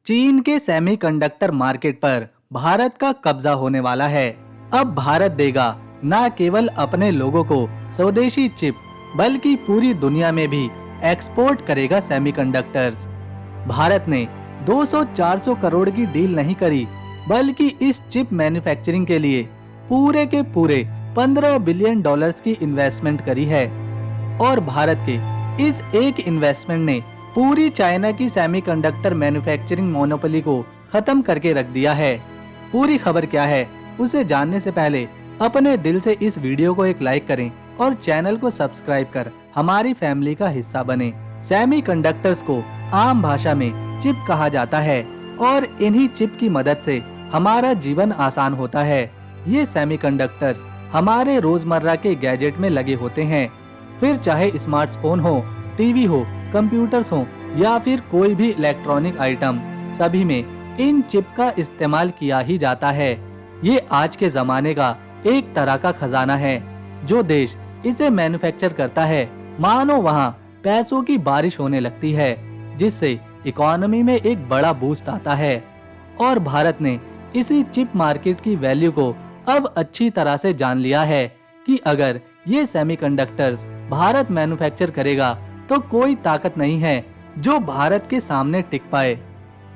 चीन के semiconductor market पर भारत का कब्जा होने वाला है। अब भारत देगा न केवल अपने लोगों को स्वदेशी चिप, बल्कि पूरी दुनिया में भी एक्सपोर्ट करेगा सेमीकंडक्टर्स। भारत ने 200-400 करोड़ की डील नहीं करी, बल्कि इस चिप मैन्युफैक्चरिंग के लिए पूरे के पूरे 15 बिलियन डॉलर्स की इन्वेस्टमेंट करी है। और भारत के इस एक इन्वेस्टमेंट ने पूरी चाइना की सेमीकंडक्टर मैन्युफैक्चरिंग मोनोपोली को खत्म करके रख दिया है। पूरी खबर क्या है उसे जानने से पहले अपने दिल से इस वीडियो को एक लाइक करें और चैनल को सब्सक्राइब कर हमारी फैमिली का हिस्सा बने। सेमीकंडक्टर्स को आम भाषा में चिप कहा जाता है और इन्हीं चिप की मदद से हमारा जीवन आसान होता है। ये सेमीकंडक्टर्स हमारे रोजमर्रा के गैजेट में लगे होते हैं, फिर चाहे स्मार्टफोन हो, टीवी हो, कंप्यूटर्स हो या फिर कोई भी इलेक्ट्रॉनिक आइटम, सभी में इन चिप का इस्तेमाल किया ही जाता है। ये आज के जमाने का एक तरह का खजाना है। जो देश इसे मैन्युफैक्चर करता है, मानो वहाँ पैसों की बारिश होने लगती है, जिससे इकोनॉमी में एक बड़ा बूस्ट आता है। और भारत ने इसी चिप मार्केट की वैल्यू को अब अच्छी तरह से जान लिया है कि अगर ये सेमीकंडक्टर्स भारत मैन्युफैक्चर करेगा तो कोई ताकत नहीं है जो भारत के सामने टिक पाए।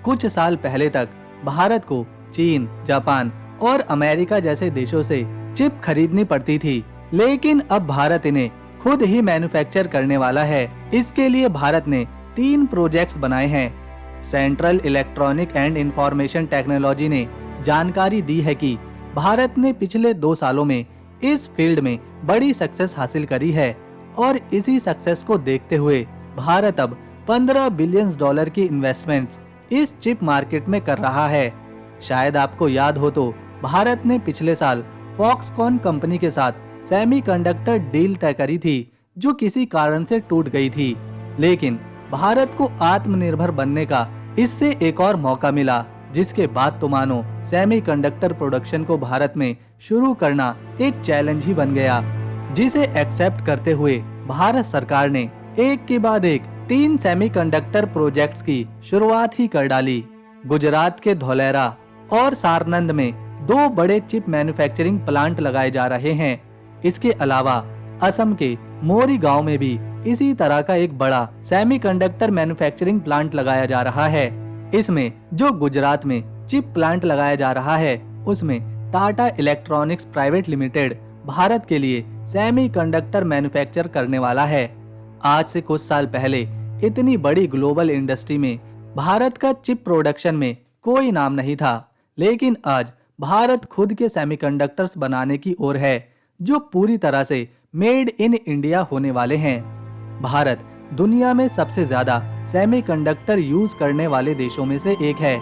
कुछ साल पहले तक भारत को चीन, जापान और अमेरिका जैसे देशों से चिप खरीदनी पड़ती थी, लेकिन अब भारत इन्हें खुद ही मैन्युफैक्चर करने वाला है। इसके लिए भारत ने 3 प्रोजेक्ट्स बनाए हैं। Central electronic and information technology ने जानकारी दी है कि भारत ने पिछले 2 सालों में इस फील्ड में बड़ी सक्सेस हासिल करी है और इसी सक्सेस को देखते हुए भारत अब 15 बिलियन डॉलर की इन्वेस्टमेंट इस चिप मार्केट में कर रहा है। शायद आपको याद हो तो भारत ने पिछले साल फॉक्सकॉन कंपनी के साथ सेमीकंडक्टर डील तय करी थी, जो किसी कारण से टूट गई थी। लेकिन भारत को आत्मनिर्भर बनने का इससे एक और मौका मिला, जिसके बाद तो मानो सेमीकंडक्टर प्रोडक्शन को भारत में शुरू करना एक चैलेंज ही बन गया, जिसे एक्सेप्ट करते हुए भारत सरकार ने एक के बाद एक 3 सेमीकंडक्टर प्रोजेक्ट्स की शुरुआत ही कर डाली। गुजरात के धौलेरा और सारनंद में 2 बड़े चिप मैन्युफैक्चरिंग प्लांट लगाए जा रहे हैं। इसके अलावा असम के मोरी गांव में भी इसी तरह का एक बड़ा सेमीकंडक्टर मैन्युफैक्चरिंग प्लांट लगाया जा रहा है। इसमें जो गुजरात में चिप प्लांट लगाया जा रहा है, उसमें Tata electronics private limited Bharat के लिए सेमीकंडक्टर मैन्युफैक्चर करने वाला है। आज से कुछ साल पहले इतनी बड़ी ग्लोबल इंडस्ट्री में भारत का चिप प्रोडक्शन में कोई नाम नहीं था, लेकिन आज भारत खुद के सेमीकंडक्टर्स बनाने की ओर है, जो पूरी तरह से मेड इन इंडिया होने वाले हैं। भारत दुनिया में सबसे ज्यादा सेमीकंडक्टर यूज करने वाले देशों में से एक है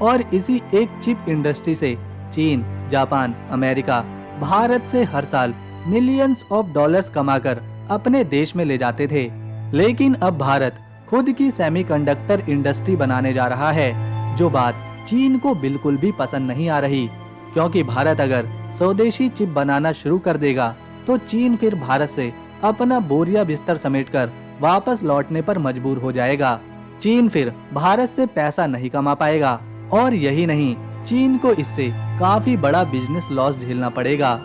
और इसी एक चिप इंडस्ट्री से चीन, जापान, अमेरिका भारत से हर साल मिलियंस ऑफ डॉलर्स कमाकर अपने देश में ले जाते थे। लेकिन अब भारत खुद की सेमीकंडक्टर इंडस्ट्री बनाने जा रहा है, जो बात चीन को बिल्कुल भी पसंद नहीं आ रही, क्योंकि भारत अगर स्वदेशी चिप बनाना शुरू कर देगा तो चीन फिर भारत से अपना बोरिया बिस्तर समेटकर वापस लौटने पर मजबूर हो जाएगा। चीन फिर भारत से पैसा नहीं कमा पाएगा और यही नहीं, चीन को इससे काफी बड़ा बिजनेस लॉस झेलना पड़ेगा।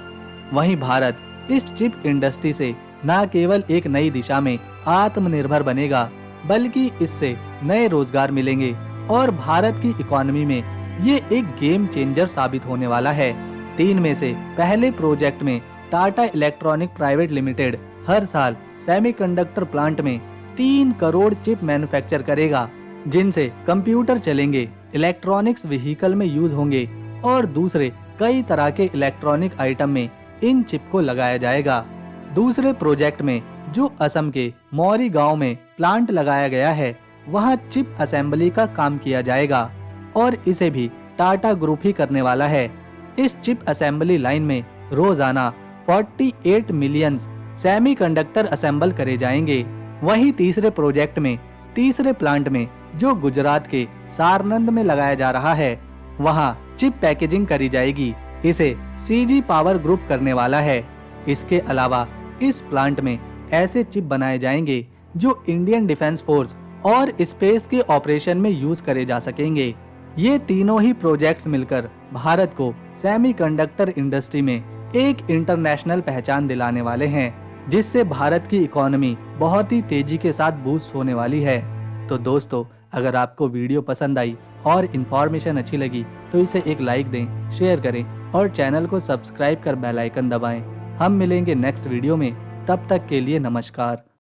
वहीं भारत इस चिप इंडस्ट्री से न केवल एक नई दिशा में आत्मनिर्भर बनेगा, बल्कि इससे नए रोजगार मिलेंगे और भारत की इकोनॉमी में ये एक गेम चेंजर साबित होने वाला है। 3 में से पहले प्रोजेक्ट में टाटा इलेक्ट्रॉनिक प्राइवेट लिमिटेड हर साल सेमीकंडक्टर प्लांट में 3 करोड़ चिप मैन्युफैक्चर करेगा, जिनसे कंप्यूटर चलेंगे, इलेक्ट्रॉनिक्स व्हीकल में यूज होंगे और दूसरे कई तरह के इलेक्ट्रॉनिक आइटम में इन चिप को लगाया जाएगा। दूसरे प्रोजेक्ट में जो असम के मौरी गांव में प्लांट लगाया गया है, वहां चिप असेंबली का काम किया जाएगा और इसे भी टाटा ग्रुप ही करने वाला है। इस चिप असेंबली लाइन में रोजाना 48 मिलियन सेमीकंडक्टर असेंबल करे जाएंगे। वहीं तीसरे प्रोजेक्ट में तीसरे प्लांट में जो गुजरात के सारनंद में लगाया जा रहा है, वहां चिप पैकेजिंग करी जाएगी। इसे सीजी पावर ग्रुप करने वाला है। इसके अलावा इस प्लांट में ऐसे चिप बनाए जाएंगे जो इंडियन डिफेंस फोर्स और स्पेस के ऑपरेशन में यूज करे जा सकेंगे। ये तीनों ही प्रोजेक्ट्स मिलकर भारत को सेमीकंडक्टर इंडस्ट्री में एक इंटरनेशनल पहचान दिलाने वाले हैं, जिससे भारत की इकोनॉमी बहुत ही तेजी के साथ बूस्ट होने वाली है। तो दोस्तों, अगर आपको वीडियो पसंद आई और इन्फॉर्मेशन अच्छी लगी तो इसे एक लाइक दें, शेयर करें और चैनल को सब्सक्राइब कर बेल आइकन दबाएं। हम मिलेंगे नेक्स्ट वीडियो में, तब तक के लिए नमस्कार।